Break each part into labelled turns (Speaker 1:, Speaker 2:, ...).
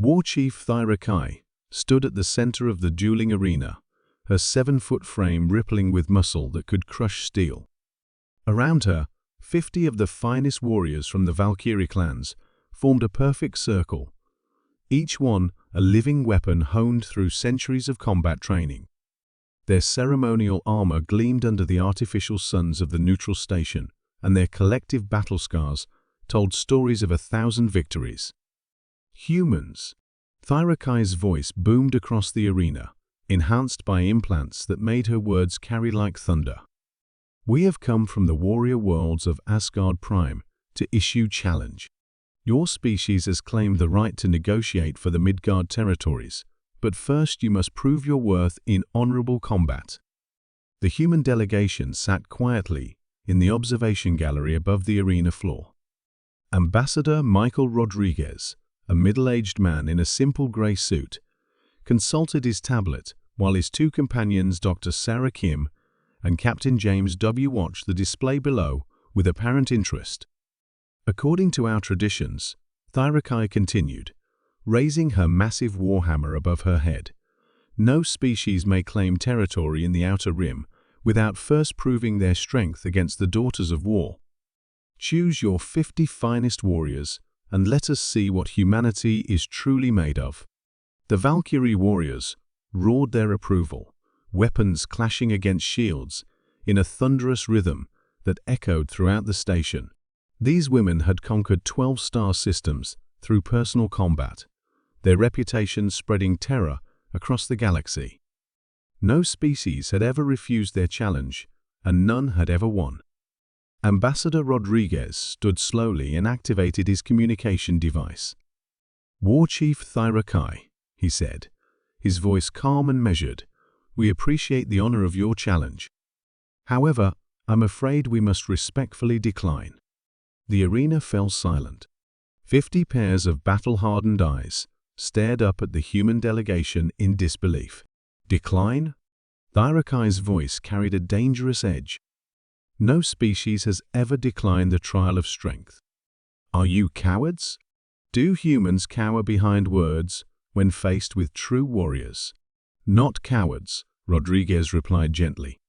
Speaker 1: War Chief Valkyrie stood at the center of the dueling arena, her 7-foot frame rippling with muscle that could crush steel. Around her, 50 of the finest warriors from the Valkyrie clans formed a perfect circle, each one a living weapon honed through centuries of combat training. Their ceremonial armor gleamed under the artificial suns of the neutral station, and their collective battle scars told stories of 1,000 victories. Humans! Valkyrie's voice boomed across the arena, enhanced by implants that made her words carry like thunder. We have come from the warrior worlds of Asgard Prime to issue challenge. Your species has claimed the right to negotiate for the Midgard territories, but first you must prove your worth in honorable combat. The human delegation sat quietly in the observation gallery above the arena floor. Ambassador Michael Rodriguez, a middle-aged man in a simple grey suit, consulted his tablet while his two companions, Dr. Sarah Kim and Captain James W., watched the display below with apparent interest. According to our traditions, Valkyrie continued, raising her massive warhammer above her head, no species may claim territory in the Outer Rim without first proving their strength against the Daughters of War. Choose your 50 finest warriors and let us see what humanity is truly made of. The Valkyrie warriors roared their approval, weapons clashing against shields in a thunderous rhythm that echoed throughout the station. These women had conquered 12 star systems through personal combat, their reputation spreading terror across the galaxy. No species had ever refused their challenge, and none had ever won. Ambassador Rodriguez stood slowly and activated his communication device. "War Chief Valkyrie," he said, his voice calm and measured, "we appreciate the honor of your challenge. However, I'm afraid we must respectfully decline." The arena fell silent. 50 pairs of battle-hardened eyes stared up at the human delegation in disbelief. Decline? Valkyrie's voice carried a dangerous edge. No species has ever declined the trial of strength. Are you cowards? Do humans cower behind words when faced with true warriors? Not cowards, Rodriguez replied gently.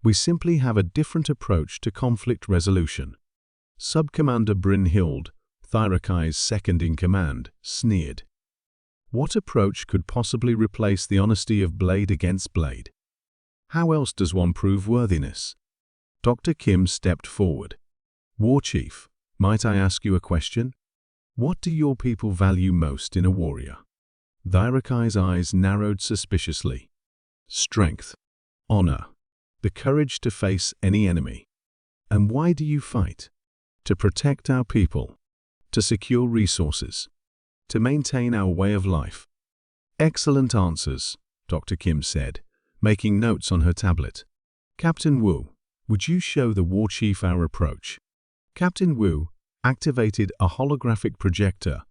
Speaker 1: We simply have a different approach to conflict resolution. Sub-Commander Brynhild, Valkyrie's second-in-command, sneered. What approach could possibly replace the honesty of blade against blade? How else does one prove worthiness? Dr. Kim stepped forward. War Chief, might I ask you a question? What do your people value most in a warrior? Valkyrie's eyes narrowed suspiciously. Strength, honor, the courage to face any enemy. And why do you fight? To protect our people, to secure resources, to maintain our way of life. Excellent answers, Dr. Kim said, making notes on her tablet. Captain Wu, would you show the War Chief our approach? Captain Wu activated a holographic projector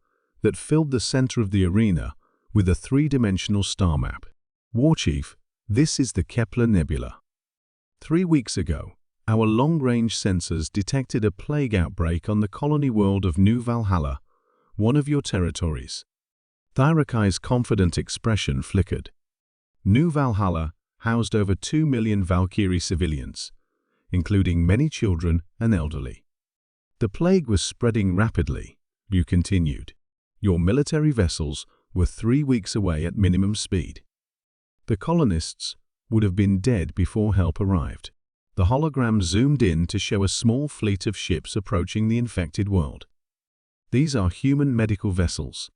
Speaker 1: that filled the center of the arena with a 3-dimensional star map. War Chief, this is the Kepler Nebula. 3 weeks ago, our long-range sensors detected a plague outbreak on the colony world of New Valhalla, one of your territories. Valkyrie's confident expression flickered. New Valhalla housed over 2 million Valkyrie civilians, including many children and elderly. The plague was spreading rapidly, you continued. Your military vessels were 3 weeks away at minimum speed. The colonists would have been dead before help arrived. The hologram zoomed in to show a small fleet of ships approaching the infected world. These are human medical vessels.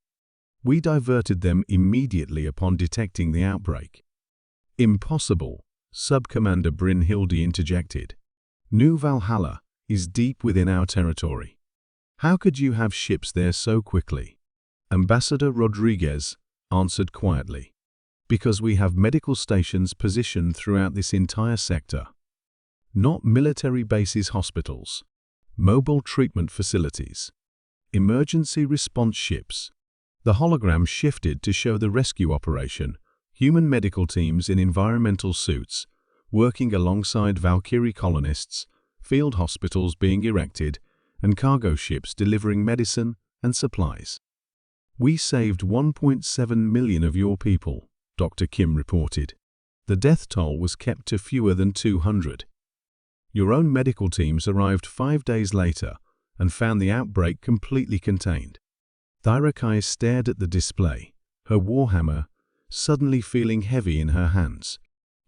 Speaker 1: We diverted them immediately upon detecting the outbreak. Impossible, Sub-Commander Brynhild interjected. New Valhalla is deep within our territory. How could you have ships there so quickly? Ambassador Rodriguez answered quietly. Because we have medical stations positioned throughout this entire sector. Not military bases, hospitals, mobile treatment facilities, emergency response ships. The hologram shifted to show the rescue operation, human medical teams in environmental suits, working alongside Valkyrie colonists, field hospitals being erected, and cargo ships delivering medicine and supplies. "We saved 1.7 million of your people," Dr. Kim reported. "The death toll was kept to fewer than 200. Your own medical teams arrived 5 days later and found the outbreak completely contained." Thyrakai stared at the display, her warhammer suddenly feeling heavy in her hands.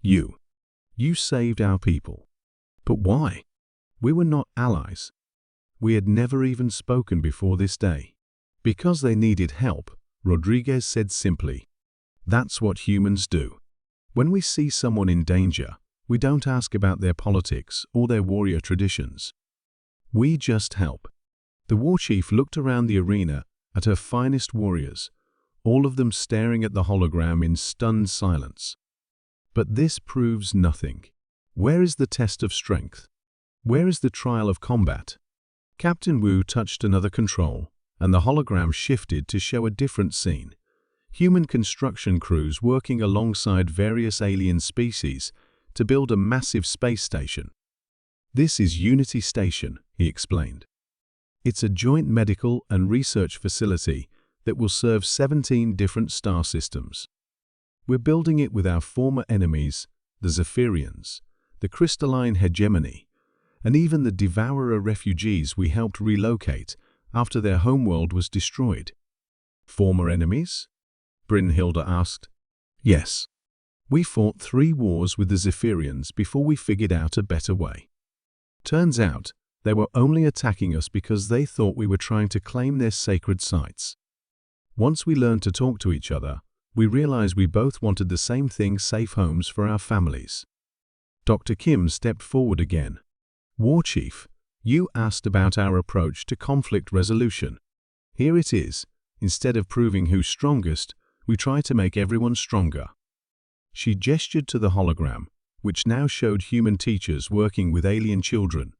Speaker 1: You saved our people. But why? We were not allies. We had never even spoken before this day. "Because they needed help," Rodriguez said simply. "That's what humans do. When we see someone in danger, we don't ask about their politics or their warrior traditions. We just help." The war chief looked around the arena at her finest warriors, all of them staring at the hologram in stunned silence. "But this proves nothing. Where is the test of strength? Where is the trial of combat?" Captain Wu touched another control, and the hologram shifted to show a different scene. Human construction crews working alongside various alien species to build a massive space station. "This is Unity Station," he explained. "It's a joint medical and research facility that will serve 17 different star systems. We're building it with our former enemies, the Zephyrians, the crystalline hegemony, and even the Devourer refugees we helped relocate after their homeworld was destroyed." "Former enemies?" Brynhilde asked. "Yes. We fought 3 wars with the Zephyrians before we figured out a better way. Turns out they were only attacking us because they thought we were trying to claim their sacred sites. Once we learned to talk to each other, we realized we both wanted the same thing: safe homes for our families." Dr. Kim stepped forward again. "War Chief, you asked about our approach to conflict resolution. Here it is. Instead of proving who's strongest, we try to make everyone stronger." She gestured to the hologram, which now showed human teachers working with alien children,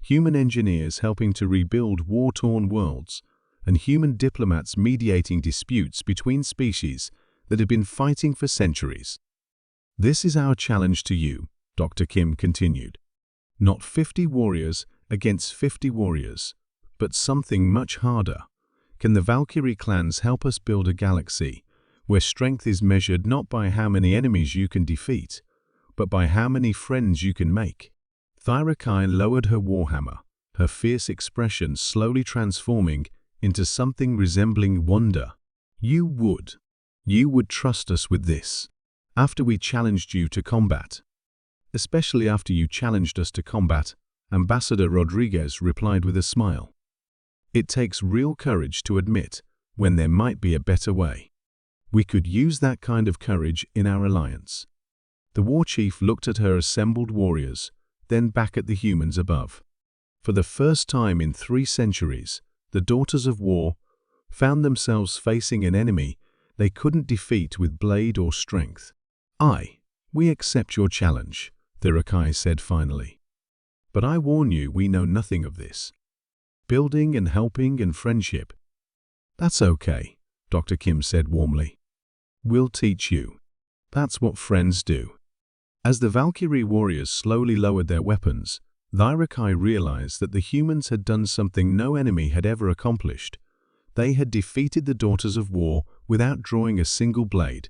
Speaker 1: human engineers helping to rebuild war-torn worlds, and human diplomats mediating disputes between species that have been fighting for centuries. "This is our challenge to you," Dr. Kim continued. "Not 50 warriors against 50 warriors, but something much harder. Can the Valkyrie clans help us build a galaxy where strength is measured not by how many enemies you can defeat, but by how many friends you can make?" Thyrakai lowered her warhammer, her fierce expression slowly transforming into something resembling wonder. You would trust us with this, after we challenged you to combat." "Especially after you challenged us to combat," Ambassador Rodriguez replied with a smile. "It takes real courage to admit when there might be a better way. We could use that kind of courage in our alliance." The war chief looked at her assembled warriors, then back at the humans above. For the first time in 3 centuries, the Daughters of War found themselves facing an enemy they couldn't defeat with blade or strength. We accept your challenge," Thyrakai said finally. "But I warn you, we know nothing of this. Building and helping and friendship." "That's okay," Dr. Kim said warmly. "We'll teach you. That's what friends do." As the Valkyrie warriors slowly lowered their weapons, Thyrakai realized that the humans had done something no enemy had ever accomplished. They had defeated the Daughters of War without drawing a single blade,